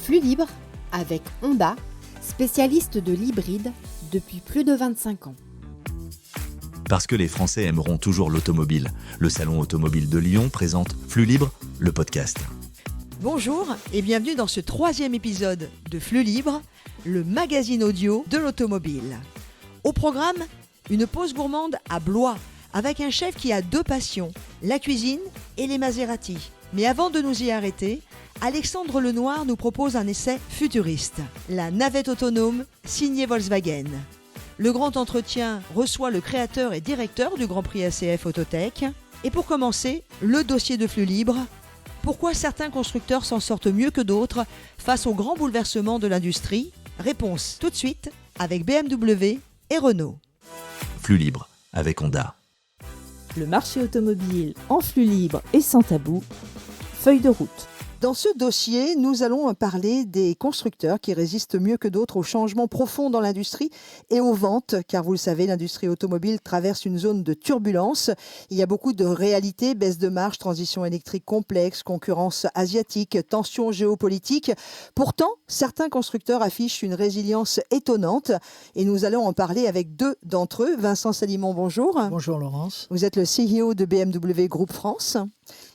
Flux libre avec Honda, spécialiste de l'hybride depuis plus de 25 ans. Parce que les Français aimeront toujours l'automobile, le Salon automobile de Lyon présente Flux libre, le podcast. Bonjour et bienvenue dans ce 3e épisode de Flux libre, le magazine audio de l'automobile. Au programme, une pause gourmande à Blois avec un chef qui a 2 passions, la cuisine et les Maserati. Mais avant de nous y arrêter, Alexandre Lenoir nous propose un essai futuriste, la navette autonome signée Volkswagen. Le grand entretien reçoit le créateur et directeur du Grand Prix ACF Autotech. Et pour commencer, le dossier de Flux libre. Pourquoi certains constructeurs s'en sortent mieux que d'autres face aux grands bouleversements de l'industrie ? Réponse tout de suite avec BMW et Renault. Flux libre avec Honda. Le marché automobile en flux libre et sans tabou. Feuille de route. Dans ce dossier, nous allons parler des constructeurs qui résistent mieux que d'autres aux changements profonds dans l'industrie et aux ventes, car vous le savez, l'industrie automobile traverse une zone de turbulence. Il y a beaucoup de réalités, baisse de marge, transition électrique complexe, concurrence asiatique, tensions géopolitiques. Pourtant, certains constructeurs affichent une résilience étonnante et nous allons en parler avec 2 d'entre eux. Vincent Salimon, bonjour. Bonjour Laurence. Vous êtes le CEO de BMW Group France.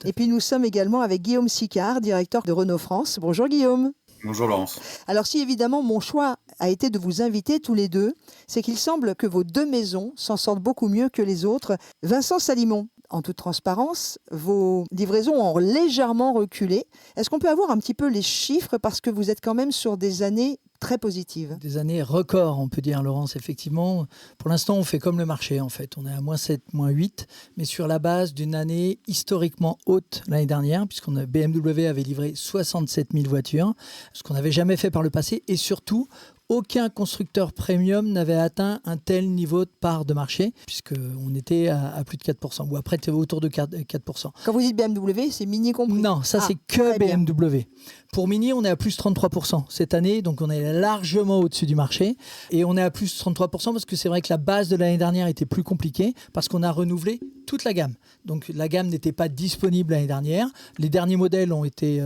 Et puis nous sommes également avec Guillaume Sicard, directeur de Renault France. Bonjour Guillaume. Bonjour Laurence. Alors si évidemment mon choix a été de vous inviter tous les 2, c'est qu'il semble que vos 2 maisons s'en sortent beaucoup mieux que les autres. Vincent Salimon, en toute transparence, vos livraisons ont légèrement reculé. Est-ce qu'on peut avoir un petit peu les chiffres parce que vous êtes quand même sur des années très positives? Des années records, on peut dire, Laurence, effectivement. Pour l'instant, on fait comme le marché, en fait. On est à -7, -8, mais sur la base d'une année historiquement haute l'année dernière, BMW avait livré 67 000 voitures, ce qu'on n'avait jamais fait par le passé, et surtout, aucun constructeur premium n'avait atteint un tel niveau de part de marché, puisqu'on était à plus de 4%, ou après, autour de 4%. Quand vous dites BMW, c'est Mini compris? Non, ça c'est que BMW. Pour Mini, on est à plus 33% cette année, donc on est largement au-dessus du marché. Et on est à plus 33% parce que c'est vrai que la base de l'année dernière était plus compliquée, parce qu'on a renouvelé toute la gamme. Donc la gamme n'était pas disponible l'année dernière. Les derniers modèles ont été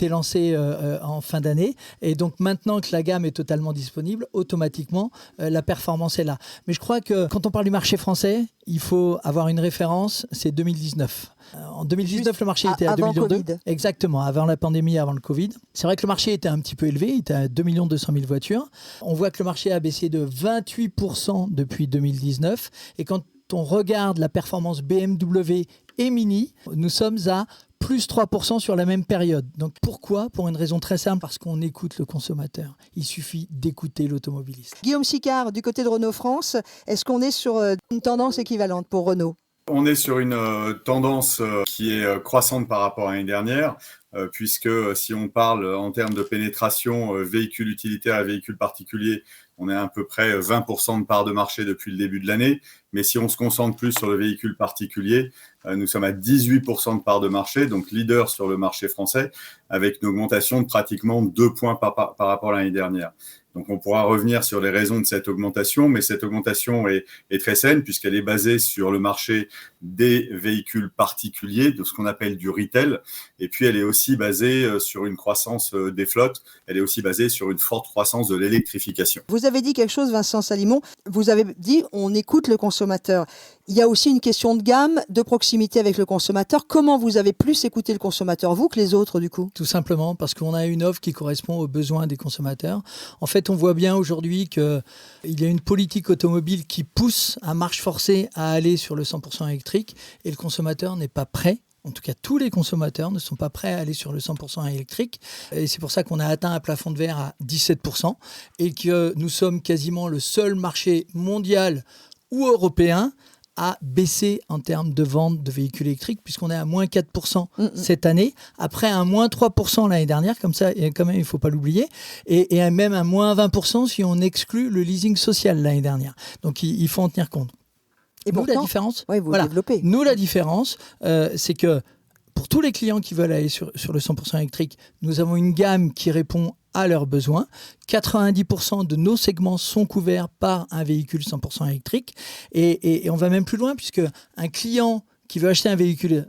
lancés en fin d'année. Et donc maintenant que la gamme est totalement disponible, automatiquement, la performance est là. Mais je crois que quand on parle du marché français, il faut avoir une référence, c'est 2019. En 2019, le marché était à 2,2 millions. Covid. Exactement, avant la pandémie, avant le Covid. C'est vrai que le marché était un petit peu élevé, il était à 2 200 000 voitures. On voit que le marché a baissé de 28% depuis 2019. Et quand on regarde la performance BMW et Mini, nous sommes à plus 3% sur la même période. Donc pourquoi ? Pour une raison très simple, parce qu'on écoute le consommateur. Il suffit d'écouter l'automobiliste. Guillaume Sicard, du côté de Renault France, est-ce qu'on est sur une tendance équivalente pour Renault ? On est sur une tendance qui est croissante par rapport à l'année dernière, puisque si on parle en termes de pénétration véhicule utilitaire et véhicule particulier, on est à peu près 20% de part de marché depuis le début de l'année. Mais si on se concentre plus sur le véhicule particulier, nous sommes à 18% de part de marché, donc leader sur le marché français, avec une augmentation de pratiquement 2 points par rapport à l'année dernière. Donc on pourra revenir sur les raisons de cette augmentation, mais cette augmentation est très saine puisqu'elle est basée sur le marché des véhicules particuliers, de ce qu'on appelle du retail, et puis elle est aussi basée sur une croissance des flottes, elle est aussi basée sur une forte croissance de l'électrification. Vous avez dit quelque chose, Vincent Salimon, vous avez dit on écoute le consommateur. Il y a aussi une question de gamme, de proximité avec le consommateur. Comment vous avez plus écouté le consommateur, vous, que les autres, du coup ? Tout simplement parce qu'on a une offre qui correspond aux besoins des consommateurs. En fait, on voit bien aujourd'hui qu'il y a une politique automobile qui pousse à marche forcée à aller sur le 100% électrique et le consommateur n'est pas prêt. En tout cas, tous les consommateurs ne sont pas prêts à aller sur le 100% électrique. Et c'est pour ça qu'on a atteint un plafond de verre à 17% et que nous sommes quasiment le seul marché mondial ou européen a baissé en termes de vente de véhicules électriques, puisqu'on est à moins 4% cette année, après un moins 3% l'année dernière, comme ça, quand même, il ne faut pas l'oublier, et même un moins 20% si on exclut le leasing social l'année dernière. Donc, il faut en tenir compte. Et nous, pourtant, la différence, vous développez. Nous, la différence, c'est que pour tous les clients qui veulent aller sur le 100% électrique, nous avons une gamme qui répond à leurs besoins. 90% de nos segments sont couverts par un véhicule 100% électrique. Et on va même plus loin, puisque un client qui veut acheter un véhicule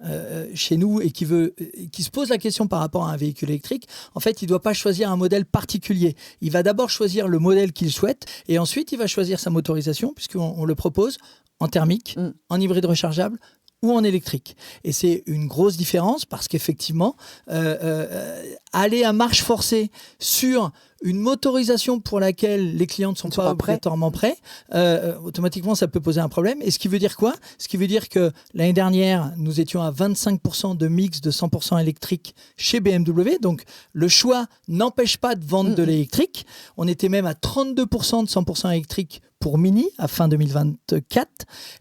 chez nous et qui se pose la question par rapport à un véhicule électrique, en fait, il ne doit pas choisir un modèle particulier. Il va d'abord choisir le modèle qu'il souhaite et ensuite, il va choisir sa motorisation puisqu'on le propose en thermique, en hybride rechargeable ou en électrique. Et c'est une grosse différence parce qu'effectivement, aller à marche forcée sur une motorisation pour laquelle les clients ne sont pas obligatoirement prêts, automatiquement, ça peut poser un problème. Et ce qui veut dire quoi ? Ce qui veut dire que l'année dernière, nous étions à 25% de mix de 100% électrique chez BMW. Donc, le choix n'empêche pas de vendre de l'électrique. On était même à 32% de 100% électrique pour Mini à fin 2024.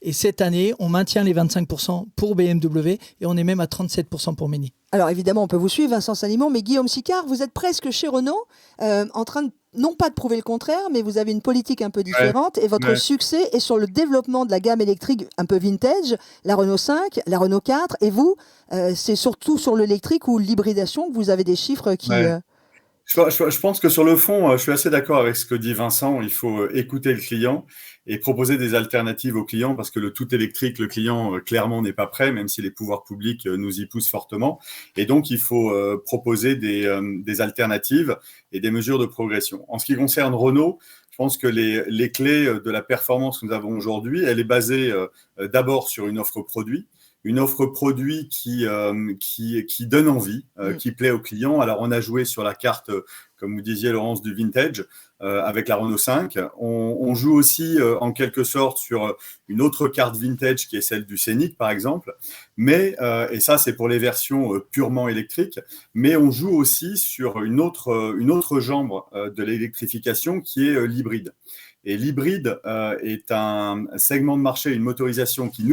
Et cette année, on maintient les 25% pour BMW et on est même à 37% pour Mini. Alors évidemment, on peut vous suivre, Vincent Salimon, mais Guillaume Sicard, vous êtes presque chez Renault, en train de, non pas de prouver le contraire, mais vous avez une politique un peu différente et votre succès est sur le développement de la gamme électrique un peu vintage, la Renault 5, la Renault 4, et vous, c'est surtout sur l'électrique ou l'hybridation que vous avez des chiffres qui... Je pense que sur le fond, je suis assez d'accord avec ce que dit Vincent. Il faut écouter le client et proposer des alternatives au client parce que le tout électrique, le client, clairement, n'est pas prêt, même si les pouvoirs publics nous y poussent fortement. Et donc, il faut proposer des alternatives et des mesures de progression. En ce qui concerne Renault, je pense que les clés de la performance que nous avons aujourd'hui, elle est basée d'abord sur une offre produit. Une offre produit qui donne envie, qui plaît aux clients. Alors, on a joué sur la carte, comme vous disiez, Laurence, du vintage avec la Renault 5. On joue aussi, en quelque sorte, sur une autre carte vintage qui est celle du Scénic, par exemple. Mais, et ça, c'est pour les versions purement électriques. Mais on joue aussi sur une autre jambe de l'électrification qui est l'hybride. Et l'hybride est un segment de marché, une motorisation qui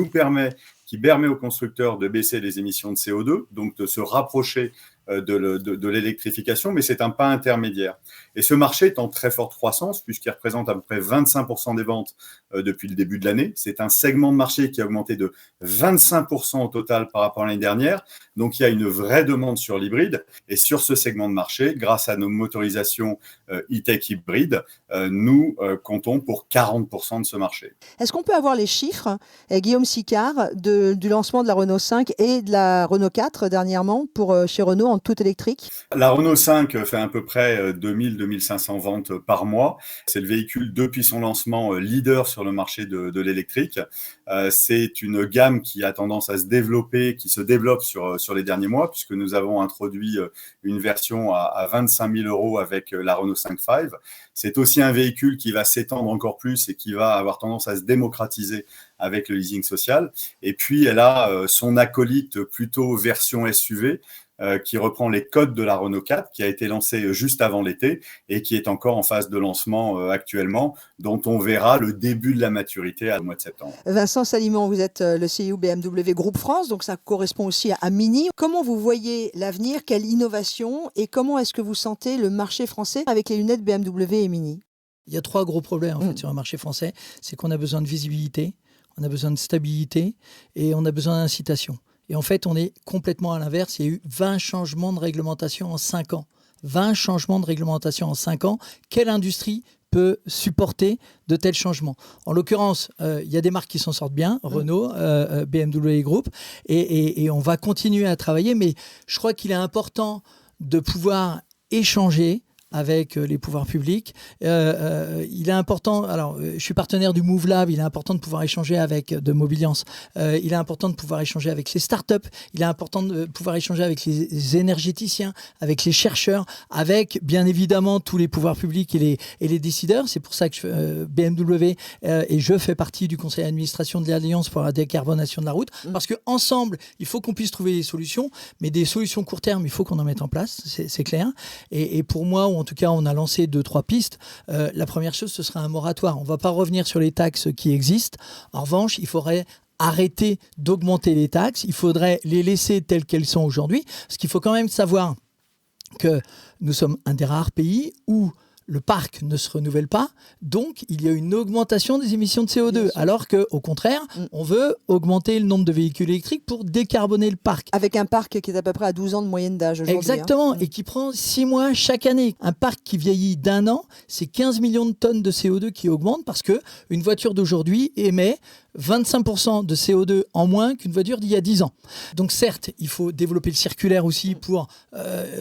permet aux constructeurs de baisser les émissions de CO2, donc de se rapprocher de l'électrification, mais c'est un pas intermédiaire. Et ce marché est en très forte croissance, puisqu'il représente à peu près 25% des ventes depuis le début de l'année. C'est un segment de marché qui a augmenté de 25% au total par rapport à l'année dernière. Donc, il y a une vraie demande sur l'hybride. Et sur ce segment de marché, grâce à nos motorisations e-tech hybrides, nous comptons pour 40% de ce marché. Est-ce qu'on peut avoir les chiffres, Guillaume Sicard, du lancement de la Renault 5 et de la Renault 4 dernièrement pour chez Renault en tout électrique ? La Renault 5 fait à peu près 2000-2500 ventes par mois. C'est le véhicule depuis son lancement leader sur le marché de l'électrique. C'est une gamme qui a tendance à se développer, qui se développe sur les derniers mois, puisque nous avons introduit une version à 25 000 € avec la Renault 5.5. C'est aussi un véhicule qui va s'étendre encore plus et qui va avoir tendance à se démocratiser avec le leasing social. Et puis, elle a son acolyte plutôt version SUV, qui reprend les codes de la Renault 4, qui a été lancée juste avant l'été et qui est encore en phase de lancement actuellement, dont on verra le début de la maturité au mois de septembre. Vincent Salimon, vous êtes le CEO BMW Groupe France, donc ça correspond aussi à Mini. Comment vous voyez l'avenir ? Quelle innovation ? Et comment est-ce que vous sentez le marché français avec les lunettes BMW et Mini ? Il y a 3 gros problèmes en fait, sur le marché français. C'est qu'on a besoin de visibilité, on a besoin de stabilité et on a besoin d'incitation. Et en fait, on est complètement à l'inverse. Il y a eu 20 changements de réglementation en 5 ans. 20 changements de réglementation en 5 ans. Quelle industrie peut supporter de tels changements ? En l'occurrence, il y a des marques qui s'en sortent bien, Renault, BMW Group, et on va continuer à travailler. Mais je crois qu'il est important de pouvoir échanger avec les pouvoirs publics. Il est important, alors je suis partenaire du Move Lab, il est important de pouvoir échanger avec de Mobiliance, il est important de pouvoir échanger avec les startups, il est important de pouvoir échanger avec les énergéticiens, avec les chercheurs, avec bien évidemment tous les pouvoirs publics et les décideurs. C'est pour ça que BMW et je fais partie du conseil d'administration de l'Alliance pour la décarbonation de la route, parce qu'ensemble, il faut qu'on puisse trouver des solutions, mais des solutions court terme, il faut qu'on en mette en place, c'est clair. Et pour moi, en tout cas, on a lancé 2-3 pistes. La première chose, ce sera un moratoire. On ne va pas revenir sur les taxes qui existent. En revanche, il faudrait arrêter d'augmenter les taxes. Il faudrait les laisser telles qu'elles sont aujourd'hui. Parce qu'il faut quand même savoir que nous sommes un des rares pays où le parc ne se renouvelle pas, donc il y a une augmentation des émissions de CO2, alors qu'au contraire, on veut augmenter le nombre de véhicules électriques pour décarboner le parc. Avec un parc qui est à peu près à 12 ans de moyenne d'âge aujourd'hui. Exactement, et qui prend 6 mois chaque année. Un parc qui vieillit d'1 an, c'est 15 millions de tonnes de CO2 qui augmentent parce qu'une voiture d'aujourd'hui émet 25% de CO2 en moins qu'une voiture d'il y a 10 ans. Donc certes, il faut développer le circulaire aussi pour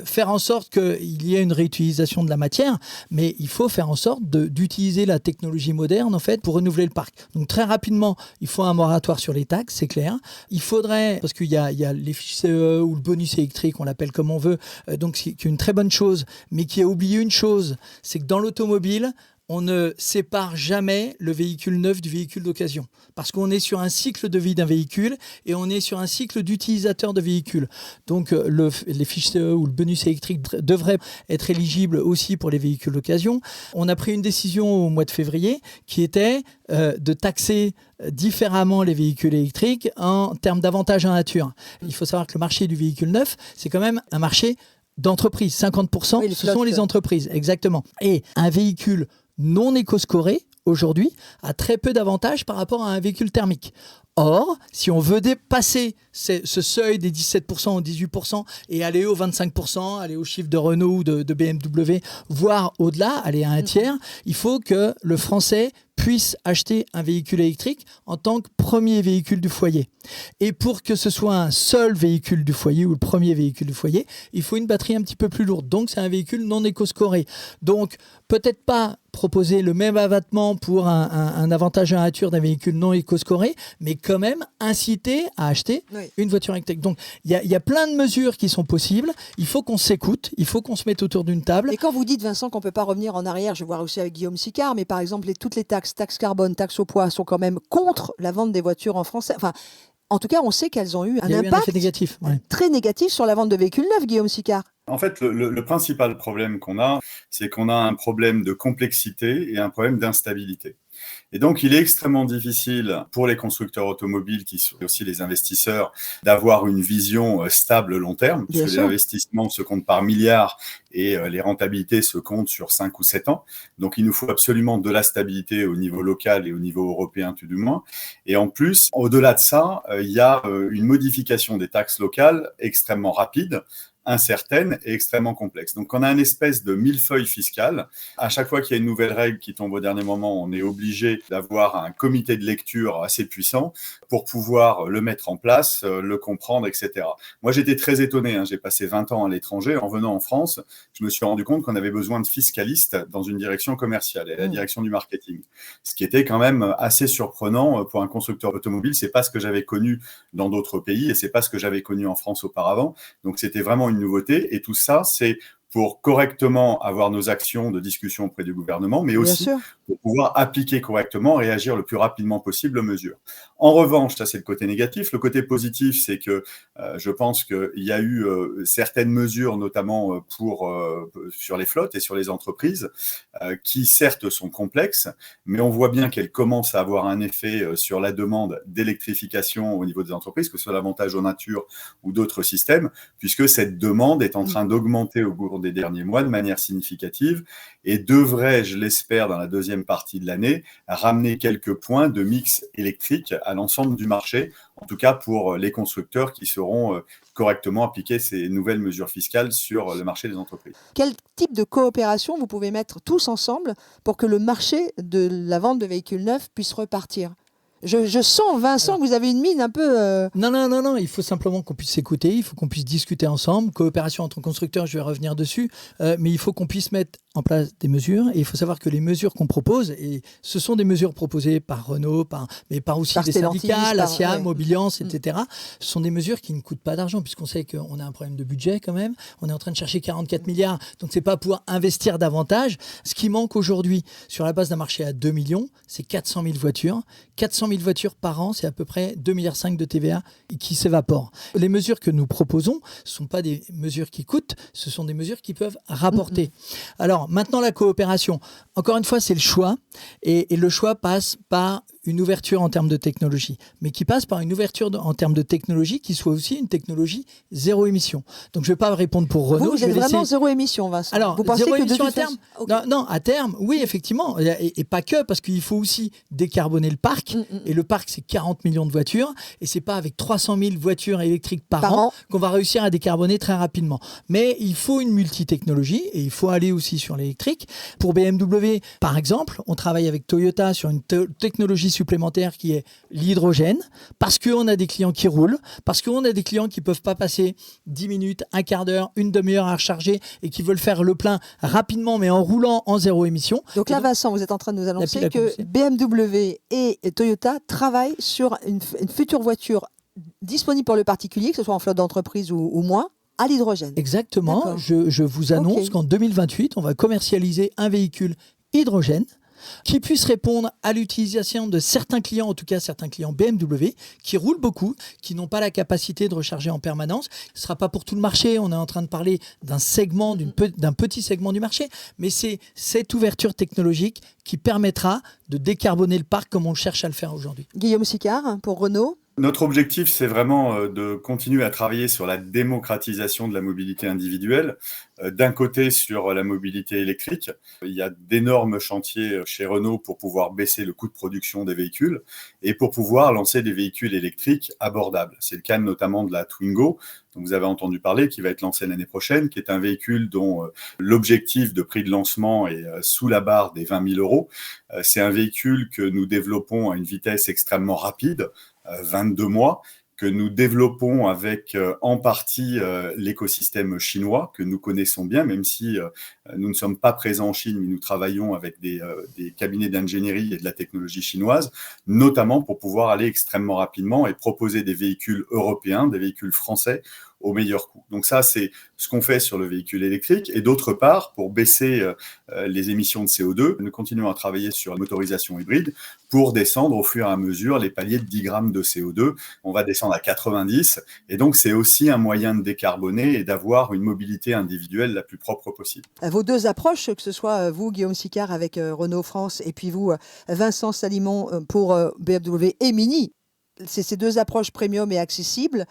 faire en sorte qu'il y ait une réutilisation de la matière, mais il faut faire en sorte d'utiliser la technologie moderne en fait pour renouveler le parc. Donc très rapidement, il faut un moratoire sur les taxes, c'est clair. Il faudrait, parce qu'il y a les fiches CE ou le bonus électrique, on l'appelle comme on veut, donc c'est une très bonne chose, mais qui a oublié une chose, c'est que dans l'automobile, on ne sépare jamais le véhicule neuf du véhicule d'occasion. Parce qu'on est sur un cycle de vie d'un véhicule et on est sur un cycle d'utilisateur de véhicule. Donc les fiches CE ou le bonus électrique devraient être éligibles aussi pour les véhicules d'occasion. On a pris une décision au mois de février qui était de taxer différemment les véhicules électriques en termes d'avantages en nature. Il faut savoir que le marché du véhicule neuf, c'est quand même un marché d'entreprise. 50%, ce sont les entreprises, exactement. Et un véhicule non éco-scoré, aujourd'hui, a très peu d'avantages par rapport à un véhicule thermique. Or, si on veut dépasser ce seuil des 17% ou 18% et aller aux 25%, aller au chiffre de Renault ou de BMW, voire au-delà, aller à un tiers, il faut que le Français puisse acheter un véhicule électrique en tant que premier véhicule du foyer. Et pour que ce soit un seul véhicule du foyer ou le premier véhicule du foyer, il faut une batterie un petit peu plus lourde. Donc, c'est un véhicule non éco-scoré. Donc, peut-être pas proposer le même abattement pour un avantage en nature d'un véhicule non éco-scoré, mais quand même inciter à acheter une voiture électrique. Donc, il y a plein de mesures qui sont possibles. Il faut qu'on s'écoute, il faut qu'on se mette autour d'une table. Et quand vous dites, Vincent, qu'on ne peut pas revenir en arrière, je vais voir aussi avec Guillaume Sicard, mais par exemple, toutes les taxes carbone, taxes au poids sont quand même contre la vente des voitures en France. Enfin, en tout cas, on sait qu'elles ont eu un impact négatif, très négatif sur la vente de véhicules neufs, Guillaume Sicard. En fait, le principal problème qu'on a, c'est qu'on a un problème de complexité et un problème d'instabilité. Et donc, il est extrêmement difficile pour les constructeurs automobiles, qui sont aussi les investisseurs, d'avoir une vision stable long terme, puisque les investissements se comptent par milliards et les rentabilités se comptent sur 5 ou 7 ans. Donc, il nous faut absolument de la stabilité au niveau local et au niveau européen, tout du moins. Et en plus, au-delà de ça, il y a une modification des taxes locales extrêmement rapide, incertaine et extrêmement complexe. Donc, on a une espèce de millefeuille fiscal. À chaque fois qu'il y a une nouvelle règle qui tombe au dernier moment, on est obligé d'avoir un comité de lecture assez puissant pour pouvoir le mettre en place, le comprendre, etc. Moi, j'étais très étonné. J'ai passé 20 ans à l'étranger. En venant en France, je me suis rendu compte qu'on avait besoin de fiscalistes dans une direction commerciale et la direction du marketing. Ce qui était quand même assez surprenant pour un constructeur automobile. C'est pas ce que j'avais connu dans d'autres pays et c'est pas ce que j'avais connu en France auparavant. Donc, c'était vraiment une nouveauté, et tout ça, c'est pour correctement avoir nos actions de discussion auprès du gouvernement, mais aussi pour pouvoir appliquer correctement, réagir le plus rapidement possible aux mesures. En revanche, ça c'est le côté négatif. Le côté positif, c'est que je pense qu'il y a eu certaines mesures, notamment sur les flottes et sur les entreprises, qui certes sont complexes, mais on voit bien qu'elles commencent à avoir un effet sur la demande d'électrification au niveau des entreprises, que ce soit l'avantage en nature ou d'autres systèmes, puisque cette demande est en train d'augmenter au cours des derniers mois de manière significative et devrait, je l'espère, dans la deuxième partie de l'année, ramener quelques points de mix électrique à l'ensemble du marché, en tout cas pour les constructeurs qui sauront correctement appliquer ces nouvelles mesures fiscales sur le marché des entreprises. Quel type de coopération vous pouvez mettre tous ensemble pour que le marché de la vente de véhicules neufs puisse repartir ? Je sens, Vincent, que vous avez une mine un peu... Non, il faut simplement qu'on puisse s'écouter, il faut qu'on puisse discuter ensemble. Coopération entre constructeurs, je vais revenir dessus, mais il faut qu'on puisse mettre en place des mesures, et il faut savoir que les mesures qu'on propose, et ce sont des mesures proposées par Renault, mais par aussi des syndicats, la SIAM, Mobiliance, etc. Ce sont des mesures qui ne coûtent pas d'argent, puisqu'on sait qu'on a un problème de budget quand même, on est en train de chercher 44 milliards, donc c'est pas pour investir davantage. Ce qui manque aujourd'hui, sur la base d'un marché à 2 millions, c'est 400 000 voitures. 400 000 voitures par an, c'est à peu près 2,5 milliards de TVA qui s'évaporent. Les mesures que nous proposons ne sont pas des mesures qui coûtent, ce sont des mesures qui peuvent rapporter. Alors, maintenant, la coopération. Encore une fois, c'est le choix. Et le choix passe par une ouverture en termes de technologie, mais qui passe par une ouverture en termes de technologie qui soit aussi une technologie zéro émission. Donc, je ne vais pas répondre pour Renault. Vous êtes vraiment zéro émission, Vincent. Alors, vous pensez zéro que émission de à terme Okay. Non, à terme, oui, effectivement. Et pas que, parce qu'il faut aussi décarboner le parc. Et le parc, c'est 40 millions de voitures. Et c'est pas avec 300 000 voitures électriques par an qu'on va réussir à décarboner très rapidement. Mais il faut une multitechnologie et il faut aller aussi sur l'électrique. Pour BMW, par exemple, on travaille avec Toyota sur une technologie supplémentaire qui est l'hydrogène, parce qu'on a des clients qui roulent, parce qu'on a des clients qui ne peuvent pas passer 10 minutes, un quart d'heure, une demi-heure à recharger et qui veulent faire le plein rapidement, mais en roulant en zéro émission. Donc là, Vincent, vous êtes en train de nous annoncer que BMW et Toyota travaillent sur une future voiture disponible pour le particulier, que ce soit en flotte d'entreprise ou moins, à l'hydrogène. Exactement. Je vous annonce qu'en 2028, on va commercialiser un véhicule hydrogène qui puisse répondre à l'utilisation de certains clients, en tout cas certains clients BMW, qui roulent beaucoup, qui n'ont pas la capacité de recharger en permanence. Ce ne sera pas pour tout le marché, on est en train de parler d'un segment, d'un petit segment du marché, mais c'est cette ouverture technologique qui permettra de décarboner le parc comme on cherche à le faire aujourd'hui. Guillaume Sicard, pour Renault. Notre objectif, c'est vraiment de continuer à travailler sur la démocratisation de la mobilité individuelle. D'un côté, sur la mobilité électrique, il y a d'énormes chantiers chez Renault pour pouvoir baisser le coût de production des véhicules et pour pouvoir lancer des véhicules électriques abordables. C'est le cas notamment de la Twingo, dont vous avez entendu parler, qui va être lancée l'année prochaine, qui est un véhicule dont l'objectif de prix de lancement est sous la barre des 20 000 euros. C'est un véhicule que nous développons à une vitesse extrêmement rapide, 22 mois, que nous développons avec en partie l'écosystème chinois, que nous connaissons bien, même si nous ne sommes pas présents en Chine, mais nous travaillons avec des cabinets d'ingénierie et de la technologie chinoise, notamment pour pouvoir aller extrêmement rapidement et proposer des véhicules européens, des véhicules français, au meilleur coût. Donc ça, c'est ce qu'on fait sur le véhicule électrique. Et d'autre part, pour baisser les émissions de CO2, nous continuons à travailler sur la motorisation hybride pour descendre au fur et à mesure les paliers de 10 grammes de CO2. On va descendre à 90. Et donc, c'est aussi un moyen de décarboner et d'avoir une mobilité individuelle la plus propre possible. Vos deux approches, que ce soit vous, Guillaume Sicard, avec Renault France, et puis vous, Vincent Salimon, pour BMW et Mini, ces deux approches premium et accessibles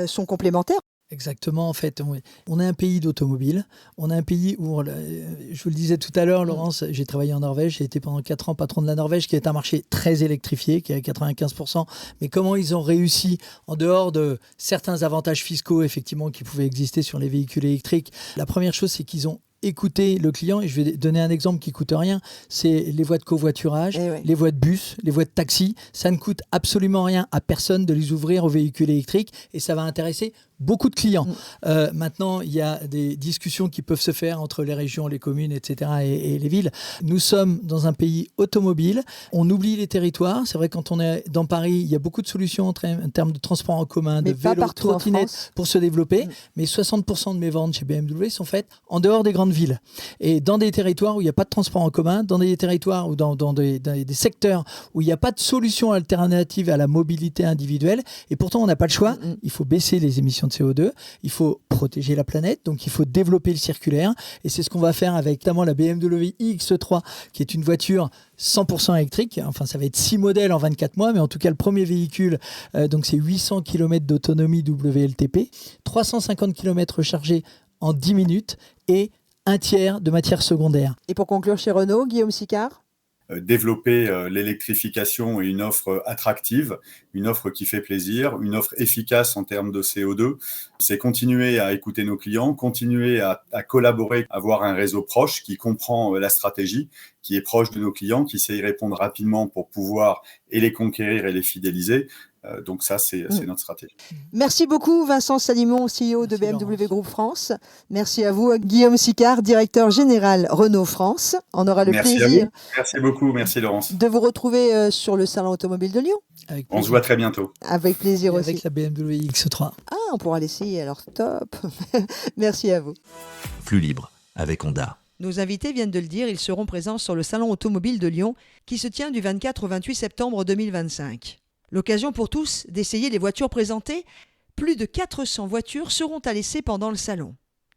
sont complémentaires. Exactement, en fait, on est un pays d'automobile, on est un pays où, je vous le disais tout à l'heure, Laurence, j'ai travaillé en Norvège, j'ai été pendant 4 ans patron de la Norvège, qui est un marché très électrifié, qui est à 95%, mais comment ils ont réussi, en dehors de certains avantages fiscaux, effectivement, qui pouvaient exister sur les véhicules électriques, la première chose, c'est qu'ils ont écouter le client, et je vais donner un exemple qui coûte rien, c'est les voies de covoiturage, les voies de bus, les voies de taxi, ça ne coûte absolument rien à personne de les ouvrir aux véhicules électriques et ça va intéresser beaucoup de clients. Maintenant, il y a des discussions qui peuvent se faire entre les régions, les communes, etc. et les villes. Nous sommes dans un pays automobile, on oublie les territoires, c'est vrai quand on est dans Paris, il y a beaucoup de solutions en termes de transport en commun, de vélos, de trottinettes pour se développer, mais 60% de mes ventes chez BMW sont faites en dehors des grandes villes. Et dans des territoires où il n'y a pas de transport en commun, dans des territoires ou dans des secteurs où il n'y a pas de solution alternative à la mobilité individuelle, et pourtant on n'a pas le choix, il faut baisser les émissions de CO2, il faut protéger la planète, donc il faut développer le circulaire, et c'est ce qu'on va faire avec notamment la BMW iX3, qui est une voiture 100% électrique, enfin ça va être 6 modèles en 24 mois, mais en tout cas le premier véhicule, donc c'est 800 km d'autonomie WLTP, 350 km rechargés en 10 minutes, et un tiers de matière secondaire. Et pour conclure chez Renault, Guillaume Sicard ? Développer l'électrification et une offre attractive, une offre qui fait plaisir, une offre efficace en termes de CO2. C'est continuer à écouter nos clients, continuer à collaborer, avoir un réseau proche qui comprend la stratégie, qui est proche de nos clients, qui sait y répondre rapidement pour pouvoir et les conquérir et les fidéliser. Donc ça, c'est notre stratégie. Merci beaucoup Vincent Salimon, CEO de BMW Group France. Merci à vous Guillaume Sicard, directeur général Renault France. On aura le plaisir. Merci beaucoup, merci Laurence. De vous retrouver sur le Salon Automobile de Lyon. On se voit très bientôt. Avec plaisir aussi. Avec la BMW X3. Ah, on pourra l'essayer alors, top. Merci à vous. Flux libre avec Honda. Nos invités viennent de le dire, ils seront présents sur le Salon Automobile de Lyon qui se tient du 24 au 28 septembre 2025. L'occasion pour tous d'essayer les voitures présentées. Plus de 400 voitures seront à l'essai pendant le salon.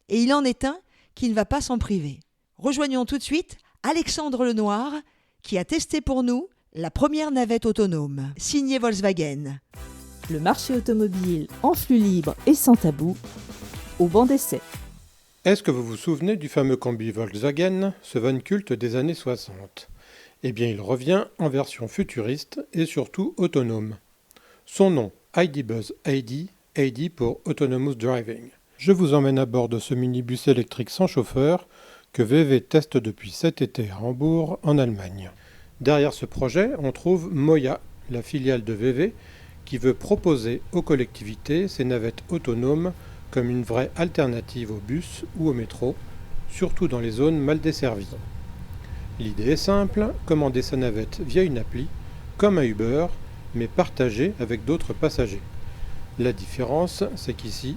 Et il en est un qui ne va pas s'en priver. Rejoignons tout de suite Alexandre Lenoir qui a testé pour nous La première navette autonome, signée Volkswagen. Le marché automobile en flux libre et sans tabou, au banc d'essai. Est-ce que vous vous souvenez du fameux combi Volkswagen, ce van culte des années 60 ? Eh bien, il revient en version futuriste et surtout autonome. Son nom, ID Buzz ID, ID pour Autonomous Driving. Je vous emmène à bord de ce minibus électrique sans chauffeur que VW teste depuis cet été à Hambourg, en Allemagne. Derrière ce projet, on trouve Moya, la filiale de VW, qui veut proposer aux collectivités ces navettes autonomes comme une vraie alternative au bus ou au métro, surtout dans les zones mal desservies. L'idée est simple, commander sa navette via une appli, comme un Uber, mais partagée avec d'autres passagers. La différence, c'est qu'ici,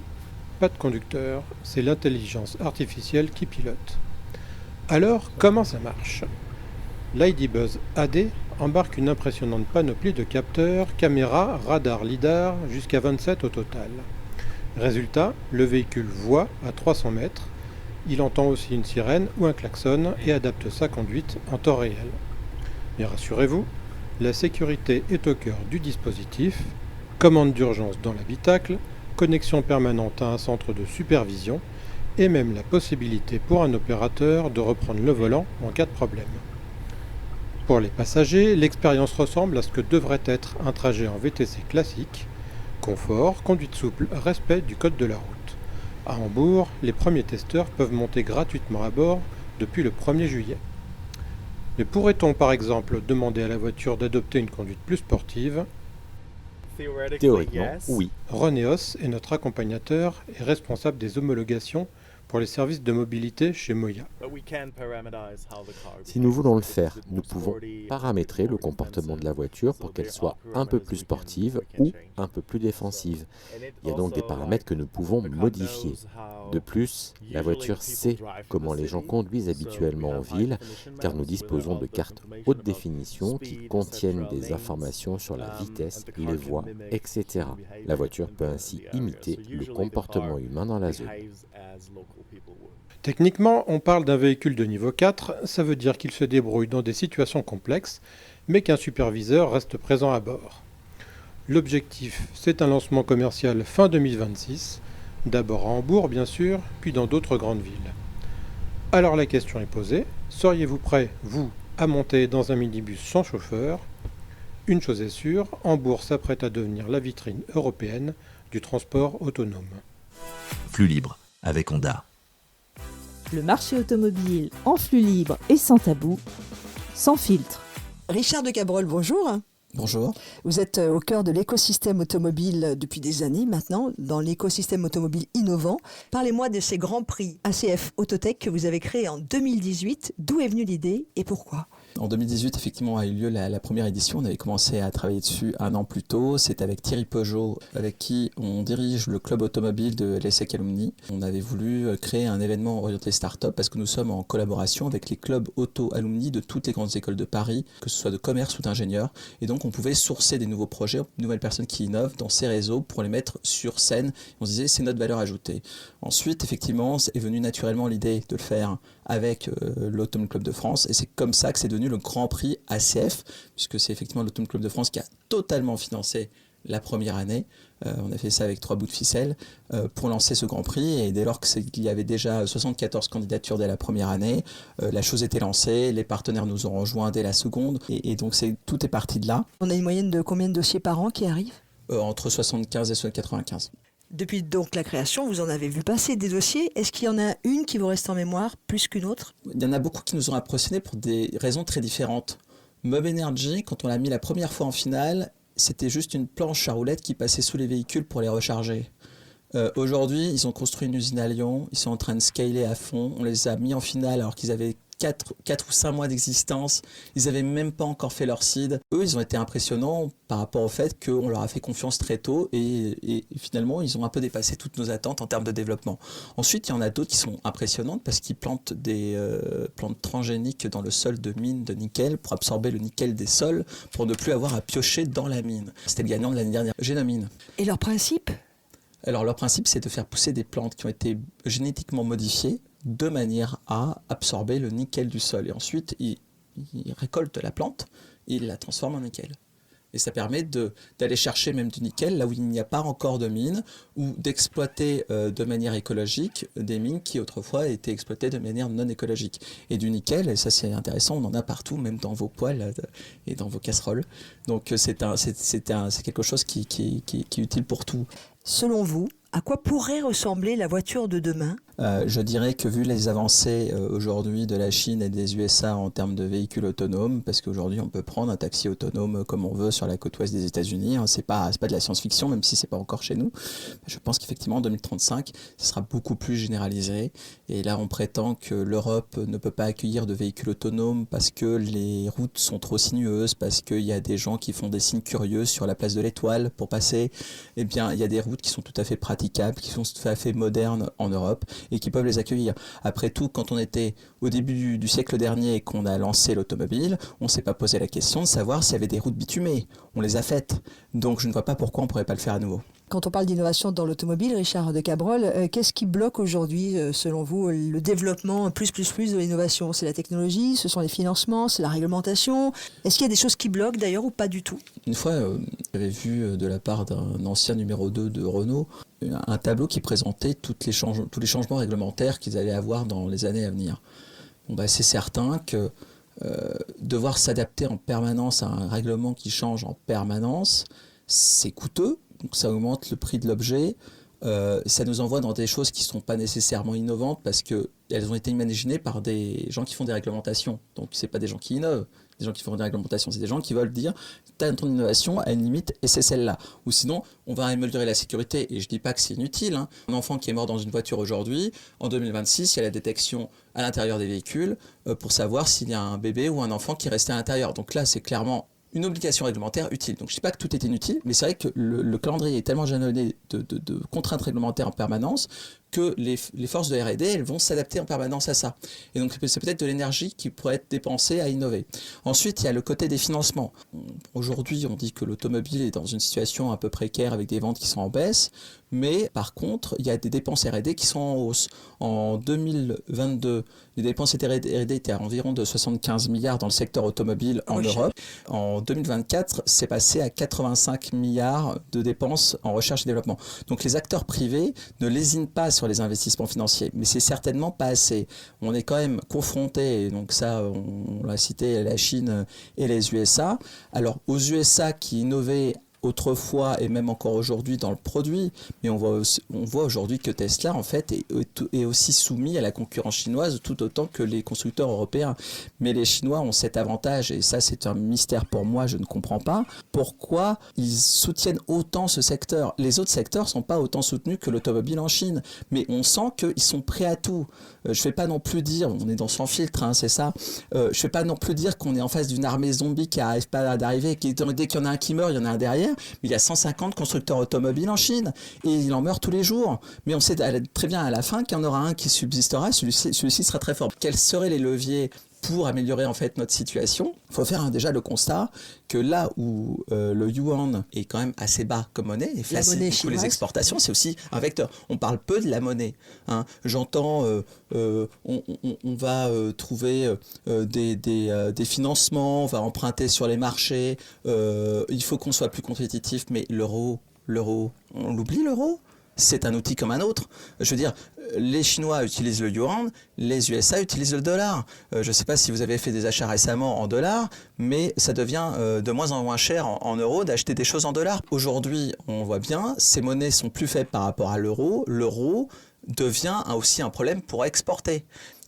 pas de conducteur, c'est l'intelligence artificielle qui pilote. Alors, comment ça marche ? L'ID Buzz AD embarque une impressionnante panoplie de capteurs, caméras, radars, lidar, jusqu'à 27 au total. Résultat, le véhicule voit à 300 mètres, il entend aussi une sirène ou un klaxon et adapte sa conduite en temps réel. Mais rassurez-vous, la sécurité est au cœur du dispositif, commande d'urgence dans l'habitacle, connexion permanente à un centre de supervision et même la possibilité pour un opérateur de reprendre le volant en cas de problème. Pour les passagers, l'expérience ressemble à ce que devrait être un trajet en VTC classique. Confort, conduite souple, respect du code de la route. À Hambourg, les premiers testeurs peuvent monter gratuitement à bord depuis le 1er juillet. Mais pourrait-on par exemple demander à la voiture d'adopter une conduite plus sportive ? Théoriquement, oui. René Os est notre accompagnateur et responsable des homologations pour les services de mobilité chez Moya. Si nous voulons le faire, nous pouvons paramétrer le comportement de la voiture pour qu'elle soit un peu plus sportive ou un peu plus défensive. Il y a donc des paramètres que nous pouvons modifier. De plus, la voiture sait comment les gens conduisent habituellement en ville, car nous disposons de cartes haute définition qui contiennent des informations sur la vitesse, les voies, etc. La voiture peut ainsi imiter le comportement humain dans la zone. Techniquement, on parle d'un véhicule de niveau 4, ça veut dire qu'il se débrouille dans des situations complexes, mais qu'un superviseur reste présent à bord. L'objectif, c'est un lancement commercial fin 2026, d'abord à Hambourg bien sûr, puis dans d'autres grandes villes. Alors la question est posée, seriez-vous prêt, vous, à monter dans un minibus sans chauffeur ? Une chose est sûre, Hambourg s'apprête à devenir la vitrine européenne du transport autonome. Flux libre avec Honda. Le marché automobile en flux libre et sans tabou, sans filtre. Richard de Cabrol, bonjour. Bonjour. Vous êtes au cœur de l'écosystème automobile depuis des années maintenant, dans l'écosystème automobile innovant. Parlez-moi de ces grands prix ACF Autotech que vous avez créés en 2018. D'où est venue l'idée et pourquoi ? En 2018, effectivement, a eu lieu la première édition. On avait commencé à travailler dessus un an plus tôt. C'est avec Thierry Peugeot, avec qui on dirige le club automobile de l'ESSEC Alumni. On avait voulu créer un événement orienté start-up parce que nous sommes en collaboration avec les clubs auto-alumni de toutes les grandes écoles de Paris, que ce soit de commerce ou d'ingénieurs. Et donc, on pouvait sourcer des nouveaux projets, de nouvelles personnes qui innovent dans ces réseaux pour les mettre sur scène. On se disait, c'est notre valeur ajoutée. Ensuite, effectivement, est venue naturellement l'idée de le faire avec l'Automne Club de France. Et c'est comme ça que c'est devenu le Grand Prix ACF, puisque c'est effectivement l'Automne Club de France qui a totalement financé la première année. On a fait ça avec 3 bouts de ficelle pour lancer ce Grand Prix. Et dès lors qu'il y avait déjà 74 candidatures dès la première année, la chose était lancée, les partenaires nous ont rejoints dès la seconde. Et donc tout est parti de là. On a une moyenne de combien de dossiers par an qui arrivent ? Entre 75 et 95. Depuis donc la création, vous en avez vu passer des dossiers. Est-ce qu'il y en a une qui vous reste en mémoire plus qu'une autre ? Il y en a beaucoup qui nous ont impressionnés pour des raisons très différentes. Mob Energy, quand on l'a mis la première fois en finale, c'était juste une planche à roulettes qui passait sous les véhicules pour les recharger. Aujourd'hui, ils ont construit une usine à Lyon, ils sont en train de scaler à fond. On les a mis en finale alors qu'ils avaient 4 ou 5 mois d'existence, ils n'avaient même pas encore fait leur seed. Eux, ils ont été impressionnants par rapport au fait qu'on leur a fait confiance très tôt et finalement, ils ont un peu dépassé toutes nos attentes en termes de développement. Ensuite, il y en a d'autres qui sont impressionnantes parce qu'ils plantent des plantes transgéniques dans le sol de mine de nickel pour absorber le nickel des sols pour ne plus avoir à piocher dans la mine. C'était le gagnant de l'année dernière, Génomine. Et leur principe ? Alors, leur principe, c'est de faire pousser des plantes qui ont été génétiquement modifiées de manière à absorber le nickel du sol. Et ensuite, ils ils récoltent la plante et ils la transforment en nickel. Et ça permet d'aller chercher même du nickel là où il n'y a pas encore de mine, ou d'exploiter de manière écologique des mines qui autrefois étaient exploitées de manière non écologique. Et du nickel, et ça c'est intéressant, on en a partout, même dans vos poêles et dans vos casseroles. Donc c'est quelque chose qui est utile pour tout. Selon vous, à quoi pourrait ressembler la voiture de demain ? Je dirais que vu les avancées aujourd'hui de la Chine et des USA en termes de véhicules autonomes, parce qu'aujourd'hui on peut prendre un taxi autonome comme on veut sur la côte ouest des États-Unis, hein, c'est pas de la science-fiction, même si c'est pas encore chez nous. Je pense qu'effectivement en 2035, ce sera beaucoup plus généralisé. Et là on prétend que l'Europe ne peut pas accueillir de véhicules autonomes parce que les routes sont trop sinueuses, parce qu'il y a des gens qui font des signes curieux sur la place de l'Étoile pour passer. Eh bien, il y a des routes qui sont tout à fait praticables, qui sont tout à fait modernes en Europe et qui peuvent les accueillir. Après tout, quand on était au début du siècle dernier et qu'on a lancé l'automobile, on ne s'est pas posé la question de savoir s'il y avait des routes bitumées. On les a faites. Donc je ne vois pas pourquoi on ne pourrait pas le faire à nouveau. Quand on parle d'innovation dans l'automobile, Richard de Cabrol, qu'est-ce qui bloque aujourd'hui, selon vous, le développement plus de l'innovation ? C'est la technologie, ce sont les financements, c'est la réglementation. Est-ce qu'il y a des choses qui bloquent d'ailleurs ou pas du tout ? Une fois, j'avais vu de la part d'un ancien numéro 2 de Renault un tableau qui présentait tous les changements réglementaires qu'ils allaient avoir dans les années à venir. C'est certain que devoir s'adapter en permanence à un règlement qui change en permanence, c'est coûteux. Donc ça augmente le prix de l'objet, ça nous envoie dans des choses qui ne sont pas nécessairement innovantes parce qu'elles ont été imaginées par des gens qui font des réglementations. Donc ce n'est pas des gens qui innovent, des gens qui font des réglementations, c'est des gens qui veulent dire « t'as ton innovation à une limite et c'est celle-là ». Ou sinon, on va améliorer la sécurité et je ne dis pas que c'est inutile. Hein. Un enfant qui est mort dans une voiture aujourd'hui, en 2026, il y a la détection à l'intérieur des véhicules pour savoir s'il y a un bébé ou un enfant qui est resté à l'intérieur. Donc là, c'est clairement une obligation réglementaire utile. Donc je ne dis pas que tout est inutile, mais c'est vrai que le calendrier est tellement jalonné de contraintes réglementaires en permanence que les forces de R&D, elles vont s'adapter en permanence à ça. Et donc c'est peut-être de l'énergie qui pourrait être dépensée à innover. Ensuite, il y a le côté des financements. Aujourd'hui, on dit que l'automobile est dans une situation un peu précaire avec des ventes qui sont en baisse, mais par contre, il y a des dépenses R&D qui sont en hausse. En 2022, les dépenses R&D étaient à environ de 75 milliards dans le secteur automobile en Europe. En 2024, c'est passé à 85 milliards de dépenses en recherche et développement. Donc les acteurs privés ne lésinent pas sur les investissements financiers, mais c'est certainement pas assez. On est quand même confronté, et donc ça, on l'a cité, la Chine et les USA. Alors aux USA qui innovaient autrefois et même encore aujourd'hui dans le produit, mais on voit aujourd'hui que Tesla en fait est aussi soumis à la concurrence chinoise tout autant que les constructeurs européens. Mais les Chinois ont cet avantage et ça c'est un mystère pour moi, je ne comprends pas pourquoi ils soutiennent autant ce secteur. Les autres secteurs ne sont pas autant soutenus que l'automobile en Chine, mais on sent qu'ils sont prêts à tout. Je ne fais pas non plus dire, on est dans Sans filtre, hein, c'est ça, je ne fais pas non plus dire qu'on est en face d'une armée zombie qui n'arrive pas d'arriver, dès qu'il y en a un qui meurt, il y en a un derrière. Mais il y a 150 constructeurs automobiles en Chine et il en meurt tous les jours. Mais on sait très bien à la fin qu'il y en aura un qui subsistera, celui-ci sera très fort. Quels seraient les leviers pour améliorer en fait notre situation? Il faut faire déjà le constat que là où le yuan est quand même assez bas comme monnaie et facilite les exportations, c'est aussi un vecteur. On parle peu de la monnaie. Hein. J'entends on va trouver des financements, on va emprunter sur les marchés, il faut qu'on soit plus compétitif, mais l'euro, on l'oublie l'euro? C'est un outil comme un autre. Je veux dire, les Chinois utilisent le yuan, les USA utilisent le dollar. Je ne sais pas si vous avez fait des achats récemment en dollars, mais ça devient de moins en moins cher en euros d'acheter des choses en dollars. Aujourd'hui, on voit bien, ces monnaies sont plus faibles par rapport à l'euro. L'euro devient aussi un problème pour exporter,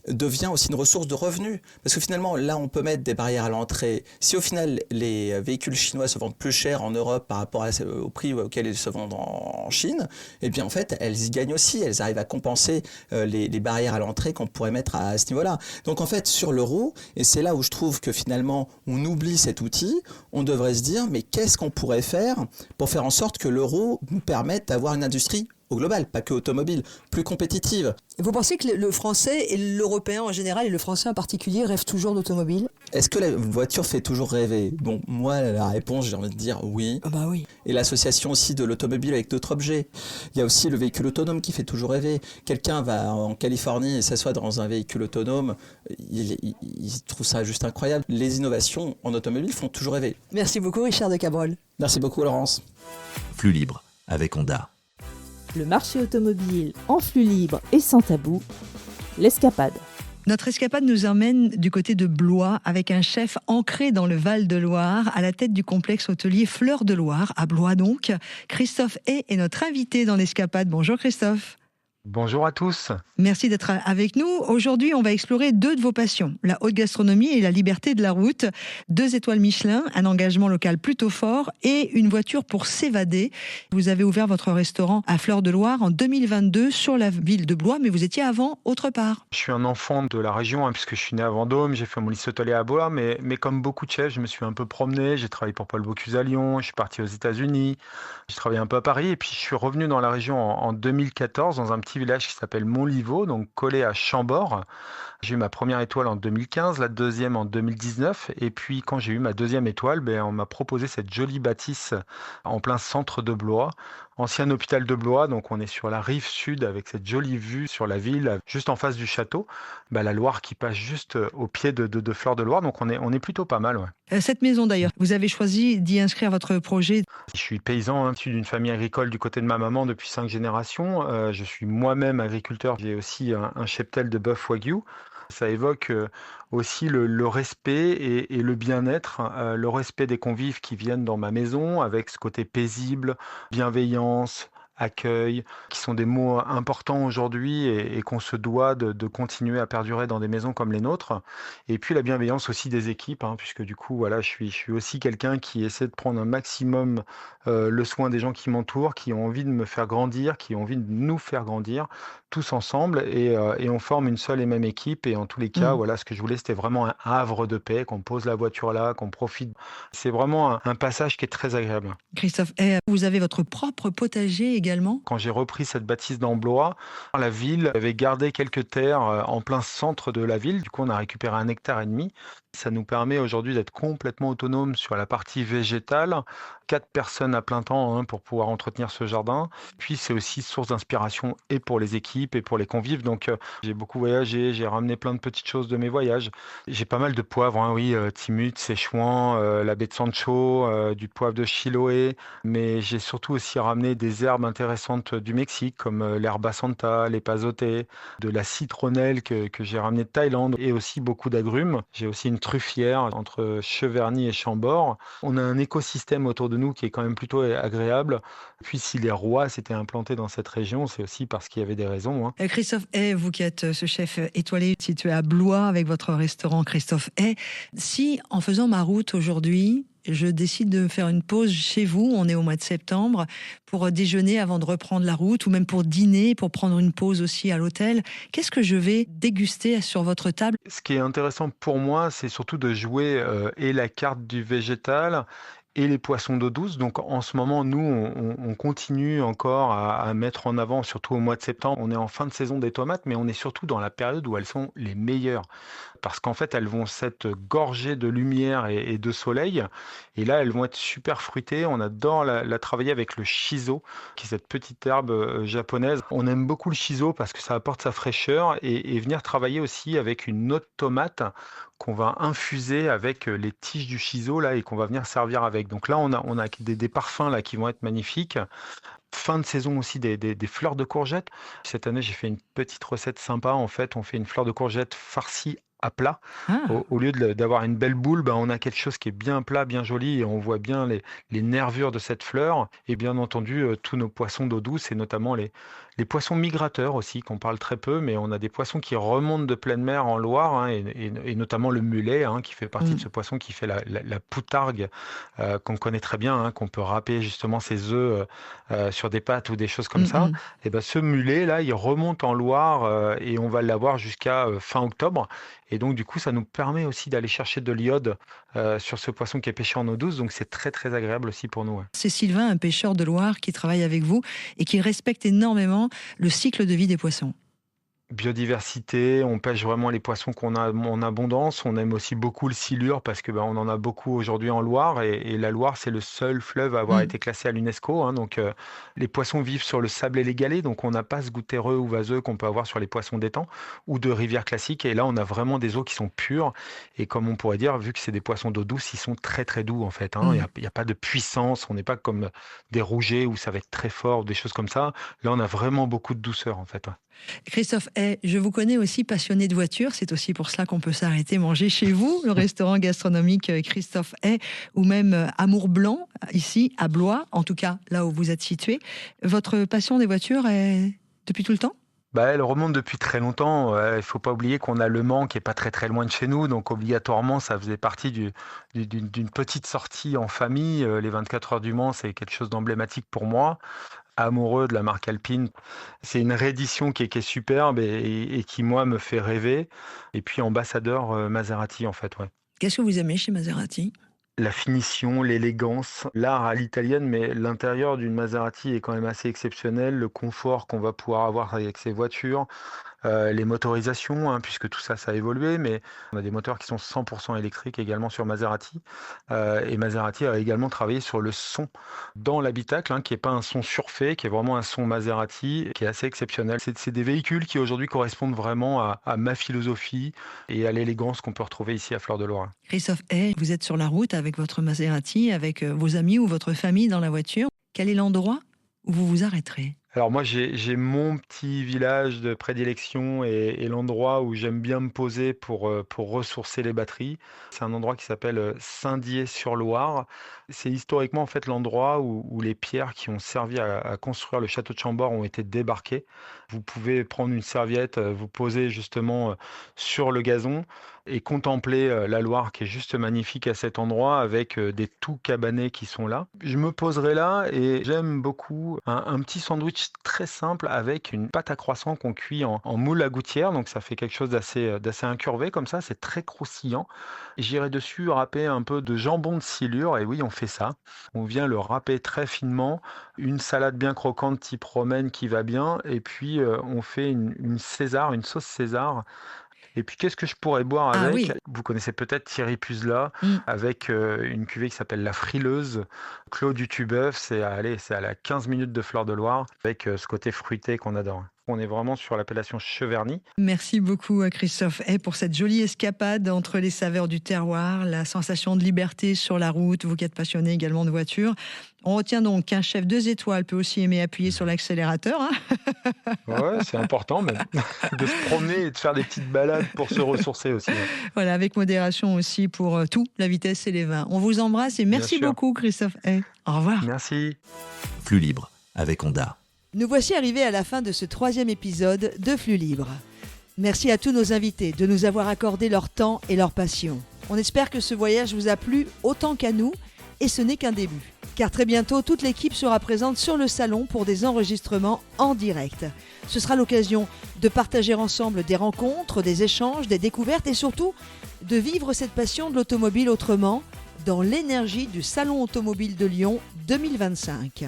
devient aussi une ressource de revenus. Parce que finalement, là, on peut mettre des barrières à l'entrée. Si au final, les véhicules chinois se vendent plus cher en Europe par rapport au prix auquel ils se vendent en Chine, eh bien, en fait, elles y gagnent aussi. Elles arrivent à compenser les barrières à l'entrée qu'on pourrait mettre à ce niveau-là. Donc, en fait, sur l'euro, et c'est là où je trouve que finalement, on oublie cet outil, on devrait se dire, mais qu'est-ce qu'on pourrait faire pour faire en sorte que l'euro nous permette d'avoir une industrie au global, pas que automobile, plus compétitive. Vous pensez que le français et l'européen en général et le français en particulier rêvent toujours d'automobile? Est-ce que la voiture fait toujours rêver? Bon, moi, la réponse, j'ai envie de dire oui. Ah bah oui. Et l'association aussi de l'automobile avec d'autres objets. Il y a aussi le véhicule autonome qui fait toujours rêver. Quelqu'un va en Californie et s'assoit dans un véhicule autonome, il trouve ça juste incroyable. Les innovations en automobile font toujours rêver. Merci beaucoup Richard de Cabrol. Merci beaucoup Laurence. Flux libre avec Honda. Le marché automobile en flux libre et sans tabou, l'escapade. Notre escapade nous emmène du côté de Blois avec un chef ancré dans le Val-de-Loire à la tête du complexe hôtelier Fleur de Loire, à Blois donc. Christophe Hay est notre invité dans l'escapade. Bonjour Christophe. Bonjour à tous. Merci d'être avec nous. Aujourd'hui, on va explorer deux de vos passions, la haute gastronomie et la liberté de la route. 2 étoiles Michelin, un engagement local plutôt fort et une voiture pour s'évader. Vous avez ouvert votre restaurant à Fleur de Loire en 2022 sur la ville de Blois, mais vous étiez avant autre part. Je suis un enfant de la région puisque je suis né à Vendôme, j'ai fait mon lycée hôtelier à Blois, mais comme beaucoup de chefs, je me suis un peu promené. J'ai travaillé pour Paul Bocuse à Lyon, je suis parti aux États-Unis, j'ai travaillé un peu à Paris et puis je suis revenu dans la région en 2014 dans un petit village qui s'appelle Montlivaud, donc collé à Chambord. J'ai eu ma première étoile en 2015, la deuxième en 2019 et puis quand j'ai eu ma deuxième étoile, on m'a proposé cette jolie bâtisse en plein centre de Blois, ancien hôpital de Blois, donc on est sur la rive sud avec cette jolie vue sur la ville, juste en face du château, la Loire qui passe juste au pied de Fleur de Loire, donc on est plutôt pas mal. Ouais. Cette maison d'ailleurs, vous avez choisi d'y inscrire votre projet. Je suis paysan, issu d'une famille agricole du côté de ma maman depuis 5 générations. Je suis moi-même agriculteur, j'ai aussi un cheptel de bœuf wagyu. Ça évoque aussi le respect et le bien-être, le respect des convives qui viennent dans ma maison avec ce côté paisible, bienveillance, accueil, qui sont des mots importants aujourd'hui et qu'on se doit de continuer à perdurer dans des maisons comme les nôtres. Et puis la bienveillance aussi des équipes, puisque du coup, voilà, je suis aussi quelqu'un qui essaie de prendre un maximum le soin des gens qui m'entourent, qui ont envie de me faire grandir, qui ont envie de nous faire grandir, tous ensemble, et on forme une seule et même équipe. Et en tous les cas, voilà, ce que je voulais, c'était vraiment un havre de paix, qu'on pose la voiture là, qu'on profite. C'est vraiment un passage qui est très agréable. Christophe, vous avez votre propre potager également. Quand j'ai repris cette bâtisse dans Blois, la ville avait gardé quelques terres en plein centre de la ville. Du coup, on a récupéré 1,5 hectare. Ça nous permet aujourd'hui d'être complètement autonome sur la partie végétale. 4 personnes à plein temps pour pouvoir entretenir ce jardin. Puis c'est aussi source d'inspiration et pour les équipes et pour les convives. Donc j'ai beaucoup voyagé, j'ai ramené plein de petites choses de mes voyages. J'ai pas mal de poivre, Timut, Séchouan, la baie de Sancho, du poivre de Chiloé. Mais j'ai surtout aussi ramené des herbes intéressantes du Mexique comme l'herba santa, l'épazote, de la citronnelle que j'ai ramenée de Thaïlande et aussi beaucoup d'agrumes. J'ai aussi une truffière entre Cheverny et Chambord. On a un écosystème autour de nous qui est quand même plutôt agréable. Puis si les rois s'étaient implantés dans cette région, c'est aussi parce qu'il y avait des raisons. Christophe Hay, vous qui êtes ce chef étoilé situé à Blois avec votre restaurant Christophe Hay, si en faisant ma route aujourd'hui, je décide de faire une pause chez vous, on est au mois de septembre, pour déjeuner avant de reprendre la route, ou même pour dîner, pour prendre une pause aussi à l'hôtel, qu'est-ce que je vais déguster sur votre table? Ce qui est intéressant pour moi, c'est surtout de jouer et la carte du végétal et les poissons d'eau douce. Donc en ce moment, nous, on continue encore à mettre en avant, surtout au mois de septembre. On est en fin de saison des tomates, mais on est surtout dans la période où elles sont les meilleures. Parce qu'en fait, elles vont s'être gorgées de lumière et de soleil. Et là, elles vont être super fruitées. On adore la travailler avec le shiso, qui est cette petite herbe japonaise. On aime beaucoup le shiso parce que ça apporte sa fraîcheur et venir travailler aussi avec une autre tomate qu'on va infuser avec les tiges du shiso là, et qu'on va venir servir avec. Donc là, on a des parfums là, qui vont être magnifiques. Fin de saison aussi des fleurs de courgettes. Cette année, j'ai fait une petite recette sympa. En fait, on fait une fleur de courgette farcie à plat. Au lieu d'avoir une belle boule, on a quelque chose qui est bien plat, bien joli, et on voit bien les nervures de cette fleur. Et bien entendu, tous nos poissons d'eau douce, et notamment les Les poissons migrateurs aussi, qu'on parle très peu, mais on a des poissons qui remontent de pleine mer en Loire, hein, et notamment le mulet, hein, qui fait partie de ce poisson qui fait la poutargue, qu'on connaît très bien, hein, qu'on peut râper justement ses œufs sur des pâtes ou des choses comme ça. Et ben, ce mulet là, il remonte en Loire, et on va l'avoir jusqu'à fin octobre. Et donc du coup, ça nous permet aussi d'aller chercher de l'iode sur ce poisson qui est pêché en eau douce. Donc c'est très très agréable aussi pour nous. Ouais. C'est Sylvain, un pêcheur de Loire, qui travaille avec vous et qui respecte énormément le cycle de vie des poissons. Biodiversité, on pêche vraiment les poissons qu'on a en abondance. On aime aussi beaucoup le silure parce que on en a beaucoup aujourd'hui en Loire, et la Loire, c'est le seul fleuve à avoir été classé à l'UNESCO, hein. Donc les poissons vivent sur le sable et les galets, donc on n'a pas ce goût terreux ou vaseux qu'on peut avoir sur les poissons d'étang ou de rivières classiques. Et là, on a vraiment des eaux qui sont pures, et comme on pourrait dire, vu que c'est des poissons d'eau douce, ils sont très très doux en fait, hein. Il y a pas de puissance, on n'est pas comme des rougets où ça va être très fort, des choses comme ça. Là, on a vraiment beaucoup de douceur en fait. Ouais. Christophe Hay, je vous connais aussi passionné de voitures, c'est aussi pour cela qu'on peut s'arrêter manger chez vous, le restaurant gastronomique Christophe Hay, ou même Amour Blanc, ici à Blois, en tout cas là où vous êtes situé. Votre passion des voitures est depuis tout le temps ? Elle remonte depuis très longtemps. Il ne faut pas oublier qu'on a Le Mans qui n'est pas très très loin de chez nous, donc obligatoirement ça faisait partie d'une petite sortie en famille. Les 24 heures du Mans, c'est quelque chose d'emblématique pour moi. Amoureux de la marque Alpine, c'est une réédition qui est superbe et qui moi me fait rêver. Et puis ambassadeur Maserati en fait. Ouais. Qu'est-ce que vous aimez chez Maserati ? La finition, l'élégance, l'art à l'italienne, mais l'intérieur d'une Maserati est quand même assez exceptionnel. Le confort qu'on va pouvoir avoir avec ces voitures, les motorisations, hein, puisque tout ça, ça a évolué, mais on a des moteurs qui sont 100% électriques également sur Maserati. Et Maserati a également travaillé sur le son dans l'habitacle, hein, qui n'est pas un son surfait, qui est vraiment un son Maserati, qui est assez exceptionnel. C'est des véhicules qui aujourd'hui correspondent vraiment à ma philosophie et à l'élégance qu'on peut retrouver ici à Fleur de Loire. Christophe Hay, vous êtes sur la route avec votre Maserati, avec vos amis ou votre famille dans la voiture. Quel est l'endroit où vous vous arrêterez ? Alors moi, j'ai mon petit village de prédilection et l'endroit où j'aime bien me poser pour ressourcer les batteries. C'est un endroit qui s'appelle Saint-Dié-sur-Loire. C'est historiquement en fait l'endroit où les pierres qui ont servi à construire le château de Chambord ont été débarquées. Vous pouvez prendre une serviette, vous poser justement sur le gazon et contempler la Loire qui est juste magnifique à cet endroit avec des tout cabanets qui sont là. Je me poserai là et j'aime beaucoup un petit sandwich très simple avec une pâte à croissant qu'on cuit en moule à gouttière, donc ça fait quelque chose d'assez incurvé comme ça, c'est très croustillant. J'irai dessus râper un peu de jambon de Silure, et oui, on fait ça. On vient le râper très finement, une salade bien croquante type romaine qui va bien, et puis on fait une César, une sauce César. Et puis, qu'est-ce que je pourrais boire avec ? Oui. Vous connaissez peut-être Thierry Puzla, avec une cuvée qui s'appelle La Frileuse. Clos du Tubeuf, c'est à la 15 minutes de Fleur de Loire, avec ce côté fruité qu'on adore. On est vraiment sur l'appellation Cheverny. Merci beaucoup à Christophe Hay pour cette jolie escapade entre les saveurs du terroir, la sensation de liberté sur la route, vous qui êtes passionné également de voiture. On retient donc qu'un chef 2 étoiles peut aussi aimer appuyer sur l'accélérateur. Hein. Ouais, c'est important même de se promener et de faire des petites balades pour se ressourcer aussi. Voilà, avec modération aussi pour tout, la vitesse et les vins. On vous embrasse et merci beaucoup Christophe Hay. Au revoir. Merci. Flux libre avec Honda. Nous voici arrivés à la fin de ce 3e épisode de Flux Libre. Merci à tous nos invités de nous avoir accordé leur temps et leur passion. On espère que ce voyage vous a plu autant qu'à nous, et ce n'est qu'un début. Car très bientôt, toute l'équipe sera présente sur le salon pour des enregistrements en direct. Ce sera l'occasion de partager ensemble des rencontres, des échanges, des découvertes et surtout de vivre cette passion de l'automobile autrement dans l'énergie du Salon Automobile de Lyon 2025.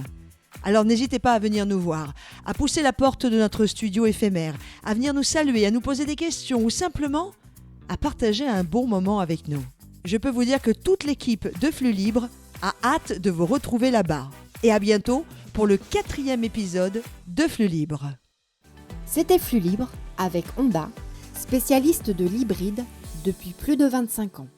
Alors n'hésitez pas à venir nous voir, à pousser la porte de notre studio éphémère, à venir nous saluer, à nous poser des questions ou simplement à partager un bon moment avec nous. Je peux vous dire que toute l'équipe de Flux Libre a hâte de vous retrouver là-bas. Et à bientôt pour le 4e épisode de Flux Libre. C'était Flux Libre avec Honda, spécialiste de l'hybride depuis plus de 25 ans.